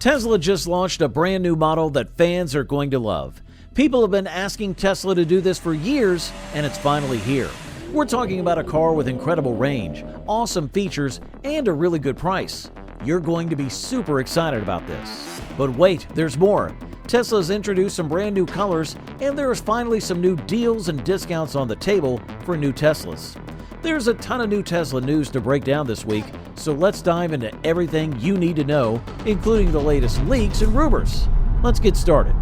Tesla just launched a brand new model that fans are going to love. People have been asking Tesla to do this for years, and it's finally here. We're talking about a car with incredible range, awesome features, and a really good price. You're going to be super excited about this. But wait, there's more. Tesla's introduced some brand new colors, and there is finally some new deals and discounts on the table for new Teslas. There's a ton of new Tesla news to break down this week, so let's dive into everything you need to know, including the latest leaks and rumors. Let's get started.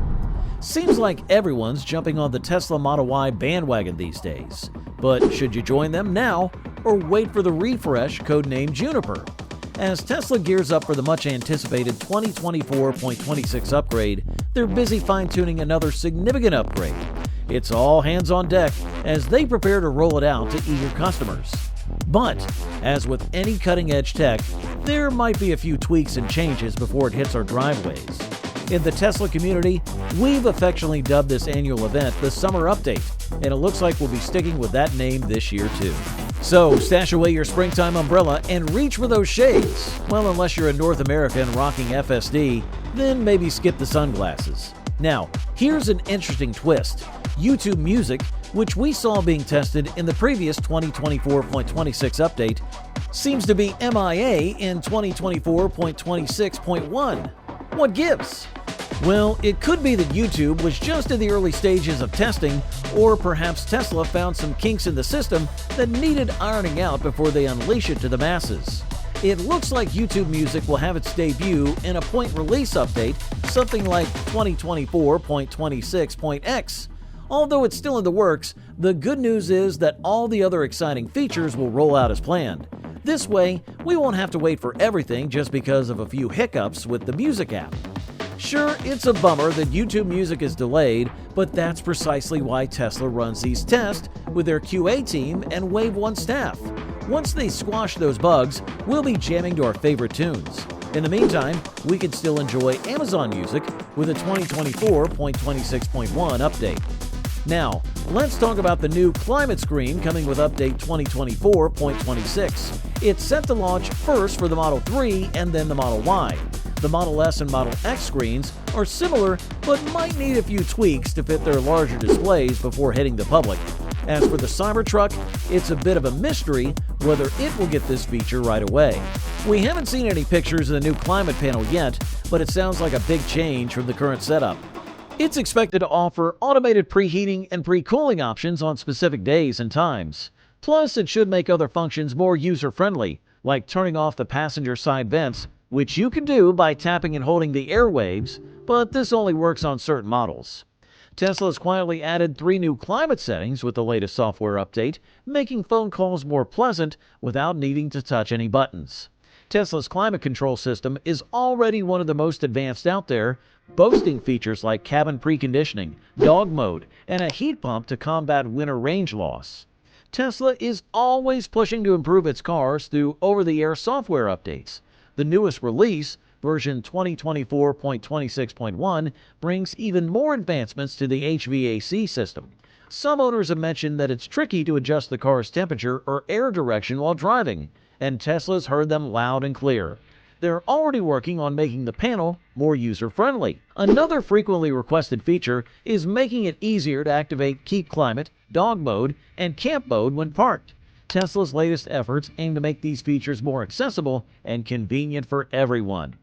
Seems like everyone's jumping on the Tesla Model Y bandwagon these days. But should you join them now or wait for the refresh codenamed Juniper? As Tesla gears up for the much-anticipated 2024.26 upgrade, they're busy fine-tuning another significant upgrade. It's all hands on deck as they prepare to roll it out to eager customers. But, as with any cutting-edge tech, there might be a few tweaks and changes before it hits our driveways. In the Tesla community, we've affectionately dubbed this annual event the Summer Update, and it looks like we'll be sticking with that name this year too. So, stash away your springtime umbrella and reach for those shades. Well, unless you're in North America and rocking FSD, then maybe skip the sunglasses. Now, here's an interesting twist. YouTube Music, which we saw being tested in the previous 2024.26 update, seems to be MIA in 2024.26.1. What gives? Well, it could be that YouTube was just in the early stages of testing, or perhaps Tesla found some kinks in the system that needed ironing out before they unleash it to the masses. It looks like YouTube Music will have its debut in a point release update, something like 2024.26.x. Although it's still in the works, the good news is that all the other exciting features will roll out as planned. This way, we won't have to wait for everything just because of a few hiccups with the music app. Sure, it's a bummer that YouTube Music is delayed, but that's precisely why Tesla runs these tests with their QA team and Wave 1 staff. Once they squash those bugs, we'll be jamming to our favorite tunes. In the meantime, we can still enjoy Amazon Music with a 2024.26.1 update. Now, let's talk about the new climate screen coming with update 2024.26. It's set to launch first for the Model 3 and then the Model Y. The Model S and Model X screens are similar but might need a few tweaks to fit their larger displays before hitting the public. As for the Cybertruck, it's a bit of a mystery whether it will get this feature right away. We haven't seen any pictures of the new climate panel yet, but it sounds like a big change from the current setup. It's expected to offer automated preheating and pre-cooling options on specific days and times. Plus, it should make other functions more user-friendly, like turning off the passenger side vents, which you can do by tapping and holding the airwaves, but this only works on certain models. Tesla's quietly added 3 new climate settings with the latest software update, making phone calls more pleasant without needing to touch any buttons. Tesla's climate control system is already one of the most advanced out there, boasting features like cabin preconditioning, dog mode, and a heat pump to combat winter range loss. Tesla is always pushing to improve its cars through over-the-air software updates. The newest release, version 2024.26.1, brings even more advancements to the HVAC system. Some owners have mentioned that it's tricky to adjust the car's temperature or air direction while driving, and Tesla's heard them loud and clear. They're already working on making the panel more user-friendly. Another frequently requested feature is making it easier to activate Keep Climate, Dog Mode, and Camp Mode when parked. Tesla's latest efforts aim to make these features more accessible and convenient for everyone.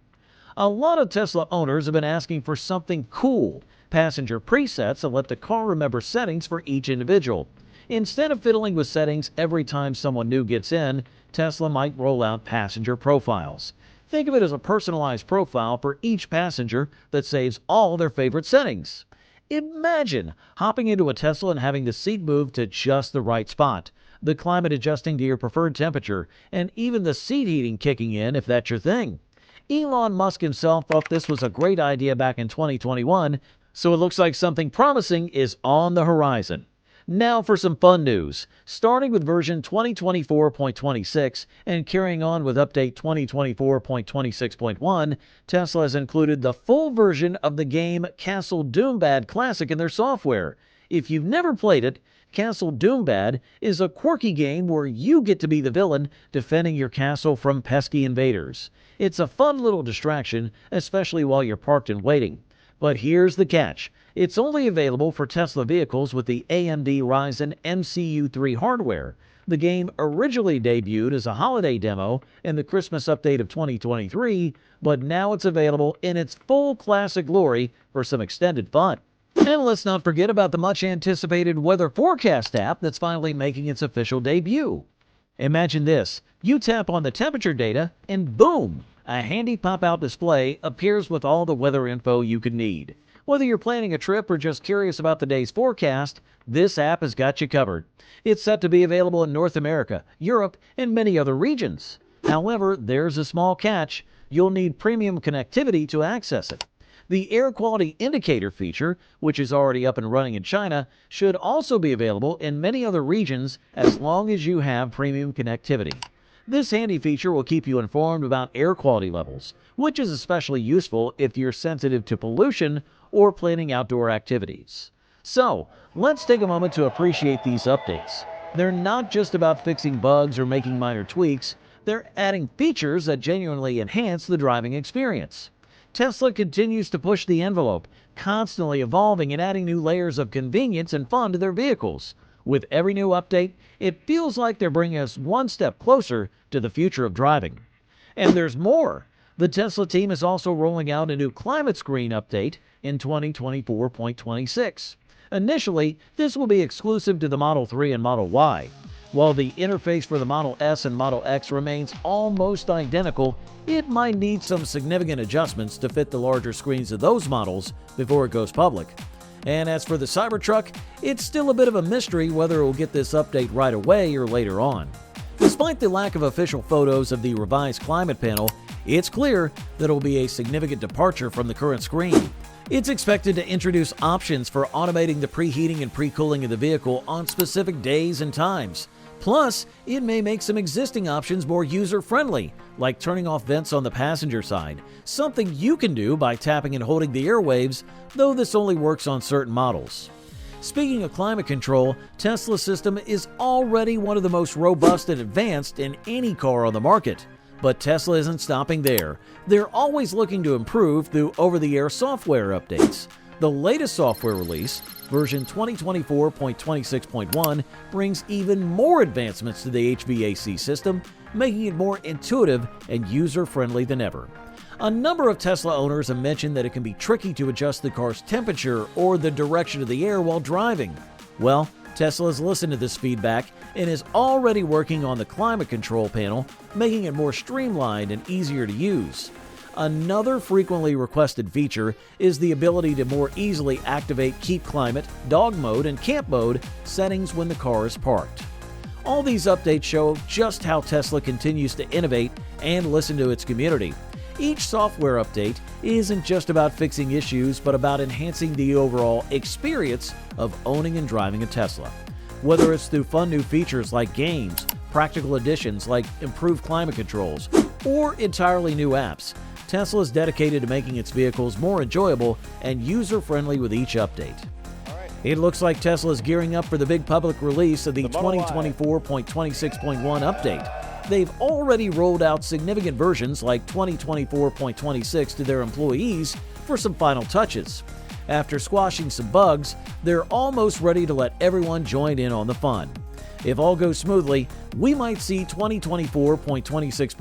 A lot of Tesla owners have been asking for something cool, passenger presets that let the car remember settings for each individual. Instead of fiddling with settings every time someone new gets in, Tesla might roll out passenger profiles. Think of it as a personalized profile for each passenger that saves all their favorite settings. Imagine hopping into a Tesla and having the seat move to just the right spot, the climate adjusting to your preferred temperature, and even the seat heating kicking in if that's your thing. Elon Musk himself thought this was a great idea back in 2021, so it looks like something promising is on the horizon. Now for some fun news. Starting with version 2024.26 and carrying on with update 2024.26.1, Tesla has included the full version of the game Castle Doombad Classic in their software. If you've never played it, Castle Doombad is a quirky game where you get to be the villain defending your castle from pesky invaders. It's a fun little distraction, especially while you're parked and waiting. But here's the catch. It's only available for Tesla vehicles with the AMD Ryzen MCU3 hardware. The game originally debuted as a holiday demo in the Christmas update of 2023, but now it's available in its full classic glory for some extended fun. And let's not forget about the much-anticipated weather forecast app that's finally making its official debut. Imagine this. You tap on the temperature data, and boom! A handy pop-out display appears with all the weather info you could need. Whether you're planning a trip or just curious about the day's forecast, this app has got you covered. It's set to be available in North America, Europe, and many other regions. However, there's a small catch. You'll need premium connectivity to access it. The air quality indicator feature, which is already up and running in China, should also be available in many other regions as long as you have premium connectivity. This handy feature will keep you informed about air quality levels, which is especially useful if you're sensitive to pollution or planning outdoor activities. So, let's take a moment to appreciate these updates. They're not just about fixing bugs or making minor tweaks, they're adding features that genuinely enhance the driving experience. Tesla continues to push the envelope, constantly evolving and adding new layers of convenience and fun to their vehicles. With every new update, it feels like they're bringing us one step closer to the future of driving. And there's more. The Tesla team is also rolling out a new climate screen update in 2024.26. Initially, this will be exclusive to the Model 3 and Model Y. While the interface for the Model S and Model X remains almost identical, it might need some significant adjustments to fit the larger screens of those models before it goes public. And as for the Cybertruck, it's still a bit of a mystery whether it will get this update right away or later on. Despite the lack of official photos of the revised climate panel, it's clear that it will be a significant departure from the current screen. It's expected to introduce options for automating the preheating and pre-cooling of the vehicle on specific days and times. Plus, it may make some existing options more user-friendly, like turning off vents on the passenger side, something you can do by tapping and holding the airwaves, though this only works on certain models. Speaking of climate control, Tesla's system is already one of the most robust and advanced in any car on the market. But Tesla isn't stopping there. They're always looking to improve through over-the-air software updates. The latest software release, version 2024.26.1, brings even more advancements to the HVAC system, making it more intuitive and user-friendly than ever. A number of Tesla owners have mentioned that it can be tricky to adjust the car's temperature or the direction of the air while driving. Well, Tesla has listened to this feedback and is already working on the climate control panel, making it more streamlined and easier to use. Another frequently requested feature is the ability to more easily activate Keep Climate, Dog Mode, and Camp Mode settings when the car is parked. All these updates show just how Tesla continues to innovate and listen to its community. Each software update isn't just about fixing issues, but about enhancing the overall experience of owning and driving a Tesla. Whether it's through fun new features like games, practical additions like improved climate controls, or entirely new apps, Tesla is dedicated to making its vehicles more enjoyable and user-friendly with each update. It looks like Tesla is gearing up for the big public release of the 2024.26.1 update. They've already rolled out significant versions like 2024.26 to their employees for some final touches. After squashing some bugs, they're almost ready to let everyone join in on the fun. If all goes smoothly, we might see 2024.26.1